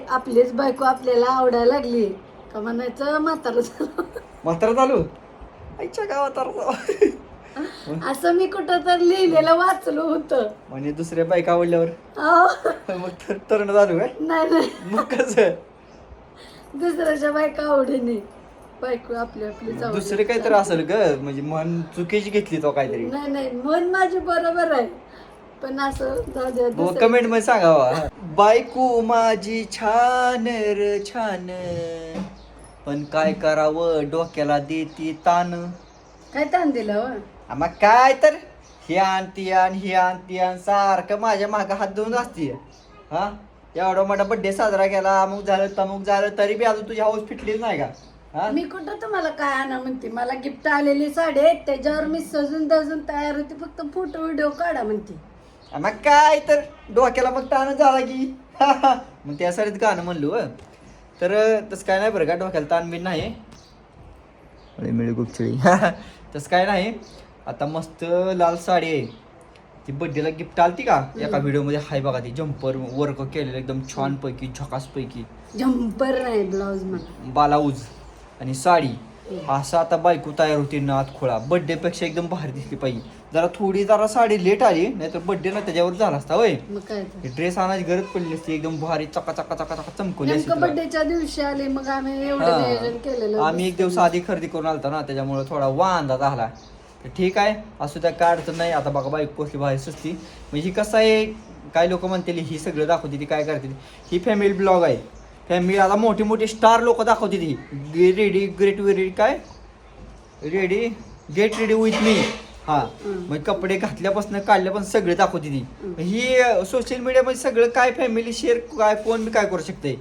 आपलीच बायको आपल्याला आवडायला लागली का म्हणायचं म्हातारं झालं. म्हातारा चालू आईच्या गावात असं मी कुठं तर लिहिलेलं वाचलं होतं. म्हणजे दुसऱ्या बायका आवडल्यावर अहो, मग तरुण झालो काय नाही नाही, मग कसं दुसऱ्याच्या बायका आवडीने बायको आपली आपलीच आवडली. दुसरे काहीतरी असेल ग म्हणजे मन चुकीची घेतली तो काहीतरी नाही नाही, मन माझी बरोबर आहे पण असं जाऊ द्या, दुसऱ्या- कमेंट मध्ये सांगावा बायको माझी छान र छान पण काय करावं डोक्याला देती ताण काय ताण दिलं हो? मग काय तर ही आण ती आण ही आण ती आण सारखं माझ्या माग हात धुवून असते हा एवढा मोठा बड्डे साजरा केला अमुक झालं तमुक झालं तरी बी अजून तुझी हाऊस फिटलीच नाही का हा मी कुठं तुम्हाला काय आणा म्हणते, मला गिफ्ट आलेली साडी आहे त्याच्यावर मी सजून दजून तयार होते, फक्त फोटो व्हिडिओ काढा म्हणते. मग काय तर डोक्याला मग ताण झाला की मग त्यासाठीच गाणं म्हणलो तर तसं काय नाही बरं का डोक्याला ताण बिन नाही मिळी गुपचिळी तसं काय नाही आता मस्त लाल साडी आहे ती बड्डेला गिफ्ट आलती का एका व्हिडिओमध्ये हाय बघा ती जम्पर वर्क केलेलं एकदम छान पैकी झकास पैकी जम्पर नाही ब्लाऊज मला बालाऊज आणि साडी असं आता बायको तयार होती नात खोळा बड्डे पेक्षा एकदम भारी दिसली पाहिजे जरा साडी लेट आली नाहीतर बड्डे ना त्याच्यावर झाला असता होय मग काय तर. ड्रेस आणायची गरज पडली असती एकदम भारी चका चका चका चका चमकवली असती नेमकं तुला. बर्थडेच्या दिवशी आले मग आम्ही एवढं हा. नियोजन केलेलं. आम्ही एक दिवस आधी खरेदी करून आलता ना त्याच्यामुळे थोडा वांदा झाला तर ठीक आहे असू त्या काय अडचण नाही आता बघा बाईक पोचली भारी सुचली म्हणजे ही कसं आहे काय लोक म्हणतील ही सगळं दाखवते ती काय करते ही फॅमिली ब्लॉग आहे फॅमिली आता मोठी मोठी स्टार लोक दाखवते ती रेडी ग्रेट वेरी काय ready get ready with me हा मग कपडे घातल्यापासून काढल्यापासून सगळे दाखवते ती ही सोशल मीडियामध्ये सगळं काय फॅमिली शेअर काय कोण बी काय करू शकते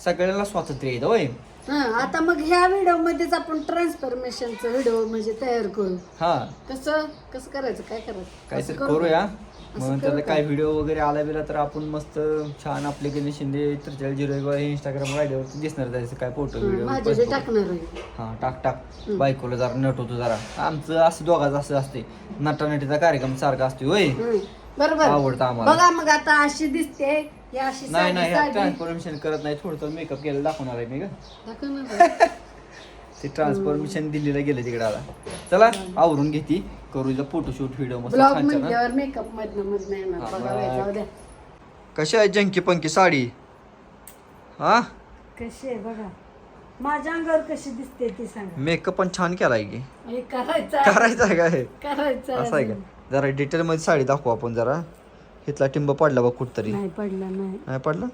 सगळ्यांना स्वातंत्र्य येतं होय आता मग ह्या व्हिडिओ मध्येच आपण ट्रान्सफॉर्मेशनचा व्हिडिओ म्हणजे तयार करू. हा कसं कसं करायचं काय करायचं काहीतरी असं करू करूया असं म्हणून करू त्याला का? काय व्हिडिओ वगैरे आला बिला तर आपण मस्त छान आपले गेले शिंदे 4301 इंस्टाग्राम राहिल्यावरती दिसणार जायचं काय फोटो माझ्या व्हिडिओ टाकणार आहे. हा टाक बायकोला जरा नटवतो जरा आमचं असं दोघांचं असं असते नटानटीचा कार्यक्रम सारखा असतो होय बरोबर आवडतं आम्हाला बघा मग आता अशी दिसते ही अशी नाही नाही ह्या साडी ट्रान्सफॉर्मेशन करत नाही थोडं मेकअप केलं दाखवणार आहे मी का दाखव ना. ते ट्रान्सफॉर्मेशन दिल्लीला गेलं तिकडे आला चला आवरून घेती करू फोटोशूट व्हिडिओ मस्त ब्लॉग छान छान म्हणल्यावर मेकअप मधनं येणार हा, बघा बाई, जाऊ द्या. कशी आहे जंकी पंकी साडी हा कशी आहे बघा माझ्या अंगावर कशी दिसते ती सांगा. मेकअप पण छान केलाय की हे करायचं करायचं आहे काय करायचं असं आहे का अजून. जरा डिटेल मध्ये साडी दाखवू आपण जरा इथला टिंब पडला बघ कुठतरी नाही पडलं नाही नाही पडला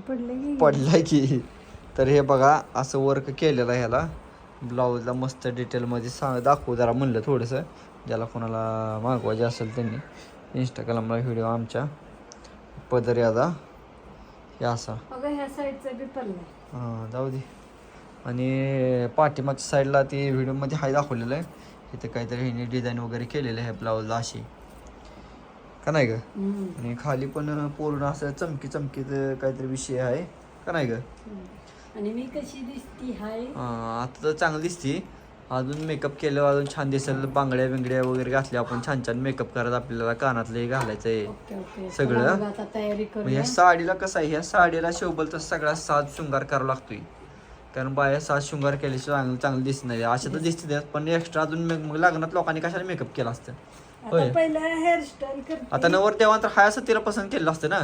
पडलं की पडलाय की तर हे बघा असं वर्क केलेलं आहे ह्याला ब्लाऊजला मस्त डिटेलमध्ये दाखवू जरा म्हणलं थोडंसं ज्याला कोणाला मागवायचे असेल त्यांनी इंस्टाग्रामला व्हिडिओ आमच्या पदर याचा हे असा बघा ह्या साईडचा बी पडलाय. हां जाऊ दे आणि पाठीमागच्या साईडला ते व्हिडिओमध्ये हाय दाखवलेलं आहे इथे काहीतरी ह्याने डिझाईन वगैरे केलेलं आहे ब्लाऊजला अशी का नाही ग आणि खाली पण पूर्ण असं चमकी चमकीचं काहीतरी विषय आहे का नाही ग आणि मी कशी दिसती हाय आता तर चांगली दिसती अजून मेकअप केलं अजून छान दिसेल बांगड्या बिंगड्या वगैरे घातल्या आपण छान छान मेकअप करत आपल्याला कानातले घालायचं आहे ओके ओके सगळं? चला मग आता तयारी मग करूया. ह्या साडीला कसं आहे ह्या साडीला शोभल तर सगळा साज शृंगार करावा लागतोय कारण बाया साज शृंगार केल्याशिवाय चांगलं दिसत नाही अशा तर दिसते पण एक्स्ट्रा अजून मग लग्नात लोकांनी कशाला मेकअप केला असतं आता पहिला हेअरस्टाईल करते. आता नवर तेव्हा तर हाय असं तिला पसंत केलेलं असतं ना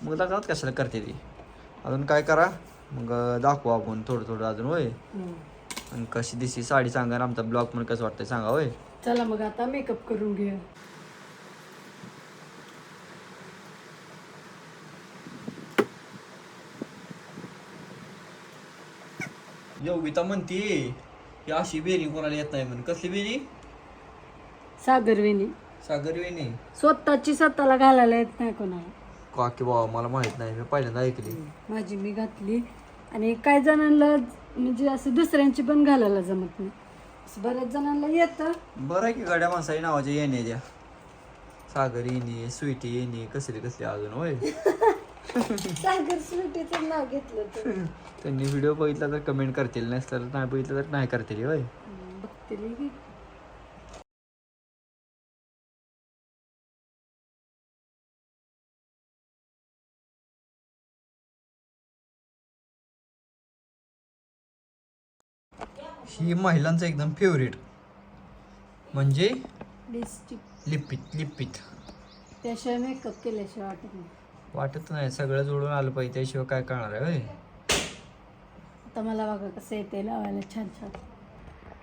मग लग्नात कशाला करते ती अजून काय करा मग दाखवू आपण थोडं थोडं अजून होय आणि कशी दिसती साडी सांगा आणि आमचा ब्लॉग पण कसं वाटतंय सांगा होय चला मग आता मेकअप करून घेऊया. योगिता म्हणती ही अशी बेरी कोणाला येत नाही म्हणून कसली बेरी सागरवेणी सागर वेणी स्वतःची स्वतःला घालायला येत नाही कोणाला. काकी बाबा मला माहित नाही मी पहिल्यांदा ऐकली माझी मी घातली आणि काही जणांना म्हणजे असं दुसऱ्यांची पण घालायला जमत नाही असं बऱ्याच जणांना येतं. बरं आहे की गाड्या माणसाची नावाच्या येणे द्या सागर येणे स्वीटी येणे कसले कसले अजून होय सागर स्वीटीचं नाव घेतलं तर त्यांनी व्हिडिओ बघितला तर कमेंट करतील नसलं तर नाही बघितलं तर नाही करतील होय बघतील की ही महिलांचं एकदम फेवरेट म्हणजे लिपस्टिक लिपित लिपित. त्याशिवाय मेकअप केल्याशिवाय वाटत नाही. वाटत नाही, सगळं जोडून आलं पाहिजे, त्याशिवाय काय करणार आहे होय. आता मला बघा कसं येते लावायला छान छान.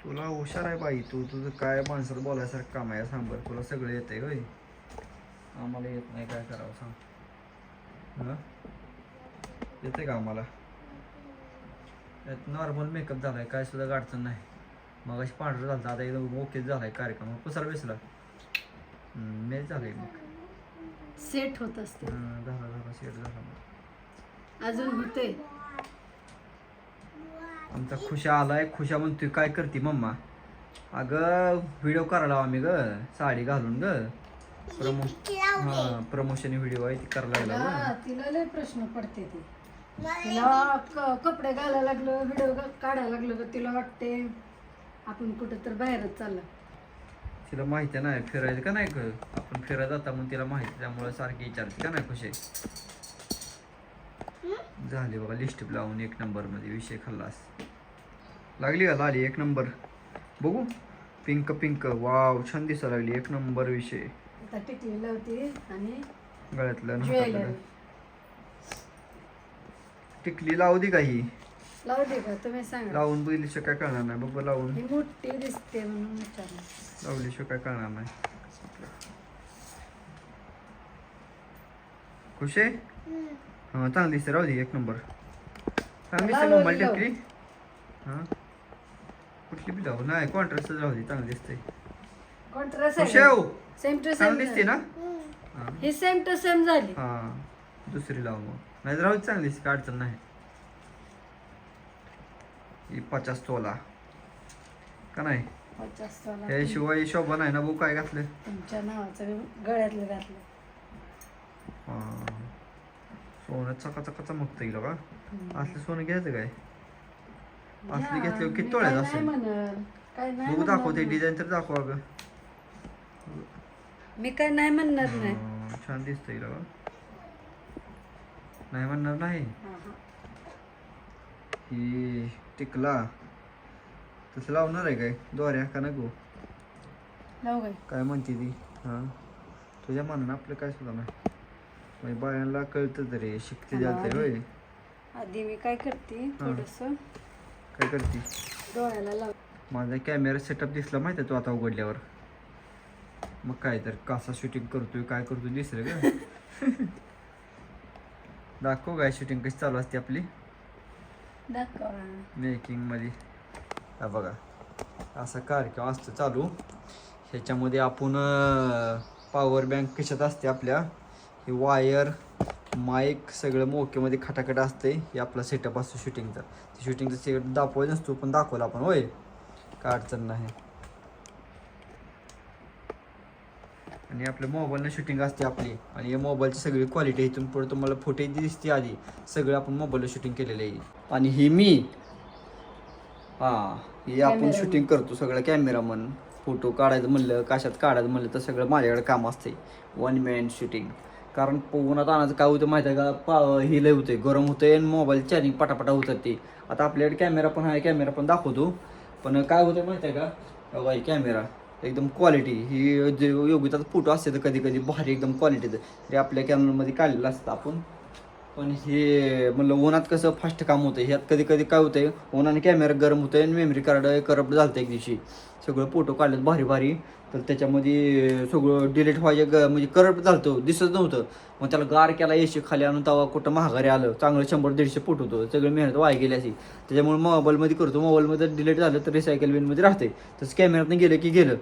तुला हुशार आहे बाई, तुझं काय माणसाला बोलायसारखं काम आहे सांग बरं. तुला सगळं येतंय होय, आम्हाला येत नाही, काय करावं सांग. हां येते का आम्हाला. यात नॉर्मल मेकअप झालाय, काय सुद्धा अडचण नाही. मग अशी पांढरं झालं, आता एकदम ओके झालाय कार्यक्रम. पुसारा बेसला मेच झालंय मग. सेट होत असते. झाला शेट झाला मग. अजून होते. आमचा खुशा आलाय. खुशा म्हणतोय काय करते मम्मा. अगं व्हिडिओ करायला आम्ही ग साडी घालून ग प्रमोशन व्हिडिओ आहे ती करायला लागला. तिला लय प्रश्न पडते ते. तिला कपडे घालायला लागलं, व्हिडिओ काढायला लागलं तर तिला वाटते आपण कुठं तर बाहेरच चाललं. तिला माहिती नाही फिरायचं का नाही ग, आपण फिरायला जाता म्हणून तिला माहिती, त्यामुळे सारखी विचारते का नाही खुशी. झाली बघा लिस्टिप लावून 1 नंबर मध्ये विषय खल्लास. लागली का लाली 1 नंबर. बघू पिंक पिंक वाव छान दिसायला लागली 1 नंबर विषय. आता टिकली लावते आणि गळ्यातलं ज्वेलरी टिकली लावू दे का ही. लावू दे का तुम्ही सांगा. लावून बघितल्याशिवाय काय कळणार नाही बाबा. लावून ही मोठी दिसते म्हणून विचारलं. लावल्याशिवाय काय कळणार नाही. खुश आहे. हां चांगली दिसते, राहू दे 1 नंबर चांगली दिसते. मोबाईल टिकली. हां कुठली बी लावू नाही, कॉन्ट्रास्ट राहू दे, चांगली दिसते. कॉन्ट्रास्ट खुश आहे सेम टू सेम चांगली दिसते ना. ही सेम टू सेम झाली. हां दुसरी लाव मग. नाही राहू दे चांगली दिसते, काय अडचण नाही. ही 50 तोला का नाही. 50 वाला याशिवाय शोभा नाही ना भाऊ. काय घातलं तुमच्या नावाचं गळ्यातलं घातलं. सोनं चकाचका चमकतं गेलं का. असलं सोनं घ्यायचं काय. असलं घेतल्यावर किती तोळ्याचं असेल काय नाही बघू. म्हणणार दाखवते नाही. डिझाईन तर दाखवा ग. मी काय नाही म्हणणार नाही. छान दिसतंय गेलं का. नाही म्हणणार नाही. ही टिकला तसं लावणार आहे काय दोऱ्या का नको. लावू काय काय म्हणते ती. हां तुझ्या मनानं आपलं काय सुद्धा नाही. म्हणजे बायांना कळतं तरी शिकते जाते होय. आधी मी काय करते थोडस काय करते. डोळ्याला लाव. माझा कॅमेरा सेटअप दिसला माहिती आहे तू आता उघडल्यावर. मग काय तर कसा शूटिंग करतोय काय करतोय दिसलं का. दाखव काय शूटिंग कशी चालू असते आपली दाखवा. मेकिंग मध्ये. हा बघा असा कार्यक्रम असतो चालू. ह्याच्यामध्ये आपण पॉवर बँक कशात असते आपल्या. हे वायर माईक सगळं मोकेमध्ये खटाखट असते. हे आपला सेटअप असतो शूटिंगचा. शूटिंगचा सेट दाखवायचं नसतो पण दाखवला आपण होय, काय अडचण नाही. आणि आपल्या मोबाईलनं शूटिंग असते आपली. आणि या मोबाईलची सगळी क्वालिटी इथून पुढे तुम्हाला फुटेज दिसते आधी सगळं आपण मोबाईलला शूटिंग केलेलं आहे. आणि ही मी हे आपण शूटिंग करतो सगळं. कॅमेरामन फोटो काढायचं म्हणलं कशात काढायचं म्हणलं तर सगळं माझ्याकडे काम असते. 1 मॅन शूटिंग. कारण उन्हात आणायचं काय होतं माहिती आहे का. हे लय होते गरम होतं आणि मोबाईल चार्जिंग पटापटा होतात ते. आता आपल्याकडे कॅमेरा पण आहे, कॅमेरा पण दाखवतो. पण काय होतं माहिती आहे का बाई कॅमेरा एकदम क्वालिटी ही जे योगिताचा फोटो असते तर कधी कधी भारी एकदम क्वालिटीचं ते आपल्या कॅमेरामध्ये काढलेलं असतं आपण. पण हे म्हणलं उन्हात कसं फास्ट काम होतं. ह्यात कधी कधी काय होतंय उन्हाने कॅमेरा गरम होतंय आणि मेमरी कार्ड करप्ट झालं एक दिवशी. सगळं फोटो काढलेत भारी भारी तर त्याच्यामध्ये सगळं डिलीट व्हायचं म्हणजे करप्ट झालं दिसत नव्हतं. मग त्याला गार केला एशी खाली आणून तेव्हा कुठं महागारी आलं चांगलं 100-150 फोटो होतं. सगळं मेहनत वाया गेली अशी. त्याच्यामुळे मोबाईलमध्ये करतो. मोबाईलमध्ये डिलीट झालं तर रिसायकल बिनमध्ये राहते. तसं कॅमेऱ्यातनं गेलं की गेलं.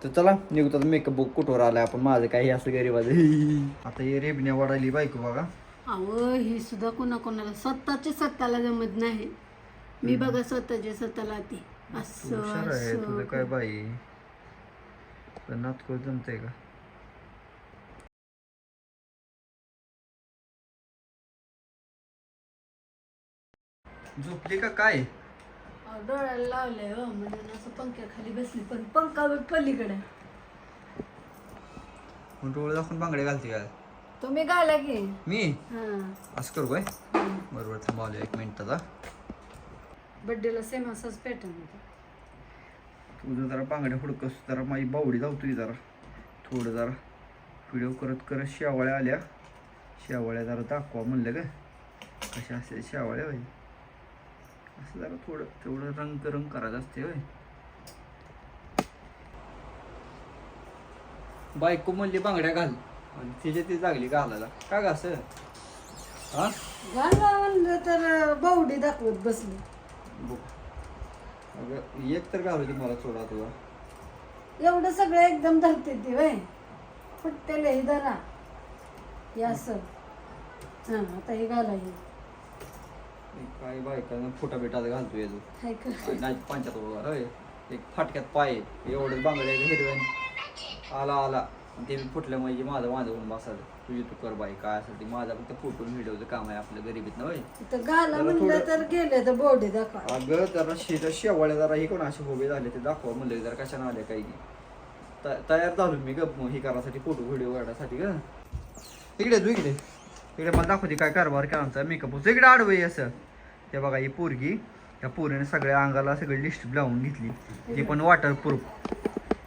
तर चला निघतो मेकअप बुक कुठवर आलाय आपण. माझं काही असं गरीबाचं. आता हे रेबण्या वाढायली बायको बघा. अहो ही सुद्धा कोणाकोणाला स्वतःला जमत नाही. मी बघा स्वतःला ती असं हुशार आहे तुझं काय बाई. पण नातको जमतंय का. झोपली का काय. डोळ्याला लावलंय हो म्हणून असं पंख्याखाली बसली पण पंखा पलीकडे. डोळे दाखवून बांगडे घालते का तुम्ही घाला की. मी हा असं करू काय बरोबर. थांबवलं 1 मिनिटाचा. बड्डेला सेम असाच पॅटर्न होता. तुझं जरा बांगड्या हुडकस, जरा माझी बावडी धावतोय जरा, थोडं जरा व्हिडिओ करत करत शेवाळ्या आल्या. शेवाळ्या जरा दाखवा म्हणलं ग, कशा असते शेवाळ्या होय. असं जरा थोडं तेवढं रंग करायचं असते होय. बायको म्हणली बांगड्या घाल आणि तिच्या ती लागली घालायला. का ग असं? हा घालवा म्हणलं तर बावडी दाखवत बसली. अगं एक तर घालू दे मला थोडा तुला. एवढं सगळं एकदम धरते ती वय फुटतेले ही धरा हे असं. हा आता हे घाला हे काय बायकांना फुटा बिटात घालतो येतो हाय का? नाही पंचायत वगैरे होय. एक फाटक्यात पाय एवढंच बांगड्या हिरव्यान आला आणि ते बी फुटलं म्हणजे माझं होऊन बसायचं. तुझी तू कर बाई काय असेल माझा फक्त फोटो व्हिडिओचं काम आहे आपलं गरीबीत ना होय. इथं घाला म्हणलं तर गेले तर बॉडी दाखवा. अगं जरा शेवाळ्या जरा हे कोण असे उभे झाले ते दाखवा म्हणलं जरा कशाने आले काही तयार झालो मी ग हे करायसाठी फोटो व्हिडिओ काढण्यासाठी ग. इकडे मला दाखवते काय कारभार केला आमचा मेकअप. इकडे आडवं असं ते बघा ही पोरगी, त्या पोरीने सगळ्या अंगाला सगळी लिस्टिप लावून घेतली, ती पण वॉटरप्रूफ.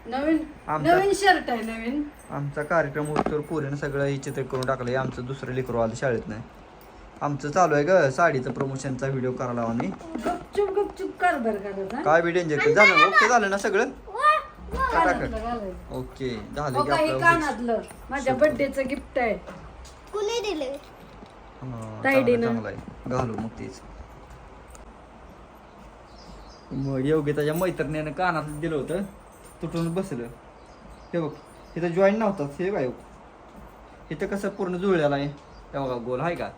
नवीन शर्ट आहे नवीन. आमचा कार्यक्रम होतो तर पोरीने सगळं हे चित्र करून टाकलं. हे आमचं दुसरं लेकरू आलं शाळेत नाही. आमचं चालू आहे ग साडीचं प्रमोशनचा व्हिडिओ करायला आम्ही. गपचूप कारभार करायचा. काय बी डेंजर झालं. ओके झालं ना सगळं? कानातलं घालायचं. ओके झालं की काही आपलं कानातलं माझ्या बर्थडेचं गिफ्ट आहे. कुणी दिले? ताईडीनं. चांगलं आहे घालू मग तेच. मग योगिताच्या मैत्रिणीनं कानात दिलं होतं तुटून बसलं. हे बघ इथं जॉईंट नव्हतं हे काय इथं कसं पूर्ण जुळलेलं आहे ते बघा गोल आहे का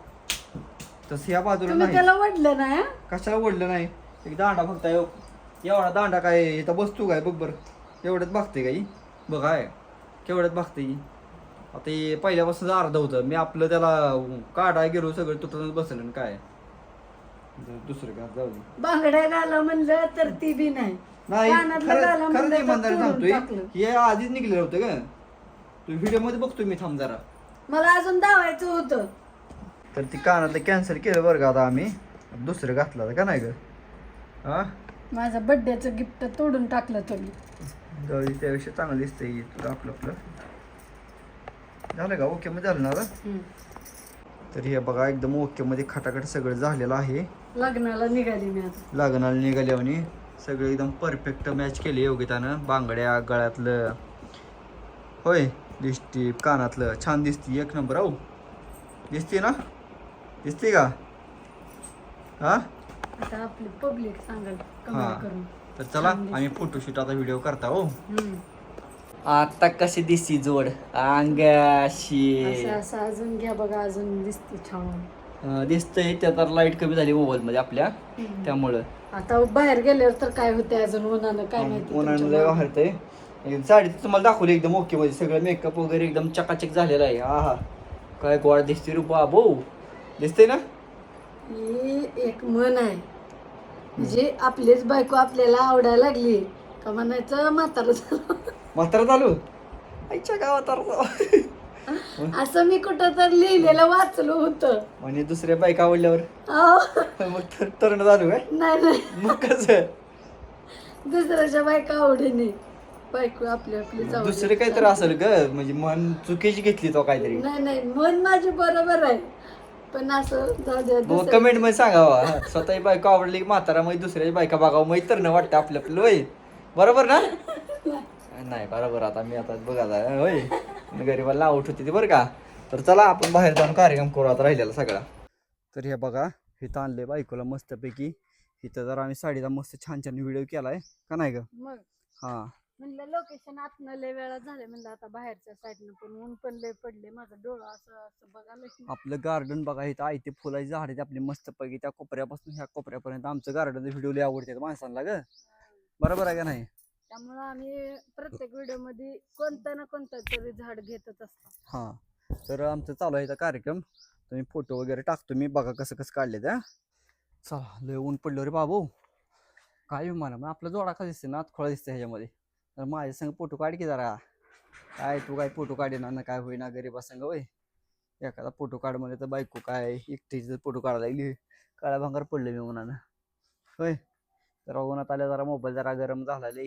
तसं या बाजूला तुम्ही नाही. त्याला वडलं ना? कशाला ओढलं नाही. एक दांडा फक्त एवढा दांडा काय इथं बसतो काय बघ बरं एवढ्यात बघते काही बघ आहे केवढ्यात बघते की. आता हे पहिल्यापासून अर्ध होतं मी आपलं त्याला काढाय गेलो सगळं तुटूनच बसलं काय दुसरं का जाऊ दे. बांगड्या घाला म्हणलं तर ती बी नाही. नाही कानातलं घाला खरं म्हणलं तर इमानदारी तोडून सांगतोय टाकलं. हे आधीच निघलेलं होतं का तू व्हिडिओ मध्ये बघतोय मी थांब जरा. मला अजून धावायचं होतं. तर ती कानातलं कॅन्सल केलं बरं का आता आम्ही दुसरं घातलं का नाही ग. हा माझं बर्थडेचं गिफ्ट तोडून टाकलं तुम्ही. जाऊ दे त्यापेक्षा चांगलं दिसतंय तुला आपलं झालं का ओके मध्ये झालं ना आता. तर हे बघा एकदम ओके मध्ये खटाखट सगळं झालेलं आहे. लग्नाला निघाली मी आता. लग्नाला निघाल्याने सगळं एकदम परफेक्ट मॅच केले योगितानं. बांगड्या गळ्यातलं होय लिपस्टिक कानातलं छान दिसते एक नंबर. हो दिसते ना दिसते का? हा आता आपली पब्लिक सांगाल हा कमेंट करून. तर चला आम्ही फोटोशूट आता व्हिडिओ करता. हो आता कशी दिसती जोड अंगाशी असं अजून घ्या बघा अजून दिसते छान दिसतंय. त्या तर लाईट कमी झाली मोबाईल मध्ये आपल्या त्यामुळं. आता बाहेर गेल्यावर तर काय होते अजून उन्हानं काय माहिती. उन्हाळ्याला लय वाढतंय. साडी तुम्हाला दाखवली एकदम ओके मध्ये सगळं मेकअप वगैरे एकदम चकाचक झालेला आहे. हा काय गोड दिसते रे बाबो दिसते ना. ही एक मन आहे म्हणजे आपलीच बायको आपल्याला आवडायला लागली का म्हणायचं म्हातारं झालं. म्हातारा चालू आईच्या गावात असं मी कुठं तर लिहिलेलं वाचलं होतं. म्हणजे दुसऱ्या बाईक आवडल्यावर अहो, मग तरण चालू काय नाही मग कसं दुसऱ्याच्या बायका आवडीने बायको आपली आपलीच आवडते. दुसरे काहीतरी असेल ग म्हणजे मन चुकीची घेतली तो काहीतरी. नाही मन माझी बरोबर आहे पण असं जाऊ द्या. कमेंट मध्ये सांगावा स्वतःची बायको आवडली की म्हातारा मग दुसऱ्याची बायका बघावं मग तर न वाटतं आपलं आपलं होय बरोबर ना. नाही बरोबर आता मी आता बघा होय गरीबाला आउट होती ती बरं का. तर चला आपण बाहेर जाऊन कार्यक्रम करू आता राहिलेला सगळा. तर हे बघा इथं आणले बायकोला मस्तपैकी. इथं जर आम्ही साडीचा मस्त छान व्हिडिओ केलाय का नाही ग. मग हा म्हणलं लोकेशन आतनं लय वेळा झाले म्हणलं आता बाहेरच्या साईडनं पण ऊन पण लय पडले माझं डोळं असं बघायला. आपलं गार्डन बघा इथं आहे ते फुलाची झाड आहेत आपली मस्तपैकी त्या कोपऱ्यापासून ह्या कोपऱ्यापर्यंत आमचं गार्डनचे व्हिडिओ लय आवडतात माणसांना ग बरोबर आहे का नाही. त्यामुळं आम्ही प्रत्येक व्हिडिओ मध्ये कोणतं ना कोणतं तरी झाड घेतच असतो. हा तर आमचं चालू आहे कार्यक्रम. तुम्ही फोटो वगैरे टाकतो मी बघा कसं कसं काढले त्या. चला लय ऊन पडलं रे बाबू काय मला मग आपला जोडा का दिसते ना खोळा दिसते ह्याच्यामध्ये. तर माझ्या संग फोटो काढ की जरा काय तू काय फोटो काढेना ना काय होईना गरीबा संग होय. एखादा फोटो काढ म्हणजे तर बायको काय एकटीच फोटो काढायला लागली काळ्या भांगार पडले मी उन्हानं होय. जरा उन्हात आल्या जरा मोबाईल जरा गरम झाला लय.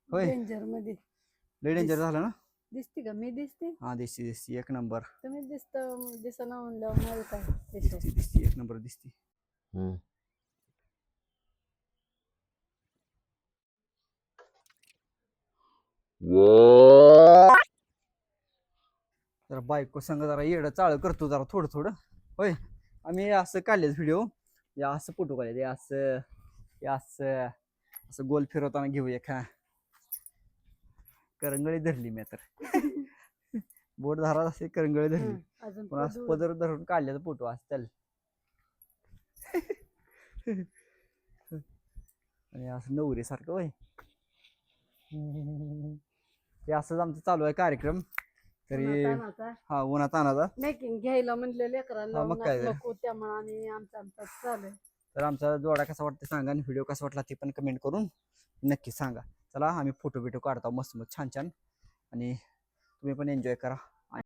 होय डेंजर मध्ये लय डेंजर झालं ना. दिसते का मी दिसते हा दिसती दिसती एक नंबर. तुम्ही दिसना म्हणल्यावर मला काय दिसती दिसती एक नंबर दिसती. जरा बायको संग जरा येडं चाळ करतो जरा थोडं थोडं. होय आम्ही असं काढलेच व्हिडिओ या असं फोटो काढले असं असं असं गोल फिरवताना घेऊ एका करंगळी धरली मी तर बोट धरा असे करंगळी धरली अजून पण असं पदर धरून काढल्याचा फोटो असं त्याला आणि असं नवरी सारखं होय. हे असंच आमचं चालू आहे कार्यक्रम तरी. हा उन्हात आणायचा मेकिंग घ्यायला म्हणले लेकरांना मग काय नको त्यामुळे आम्ही आमचा चालू. तर आमचा जोडा कसा वाटतं सांगा आणि व्हिडिओ कसा वाटला ते पण कमेंट करून नक्की सांगा. चला आम्ही फोटो बिटो काढतो मस्त मस्त छान छान आणि तुम्ही पण एन्जॉय करा.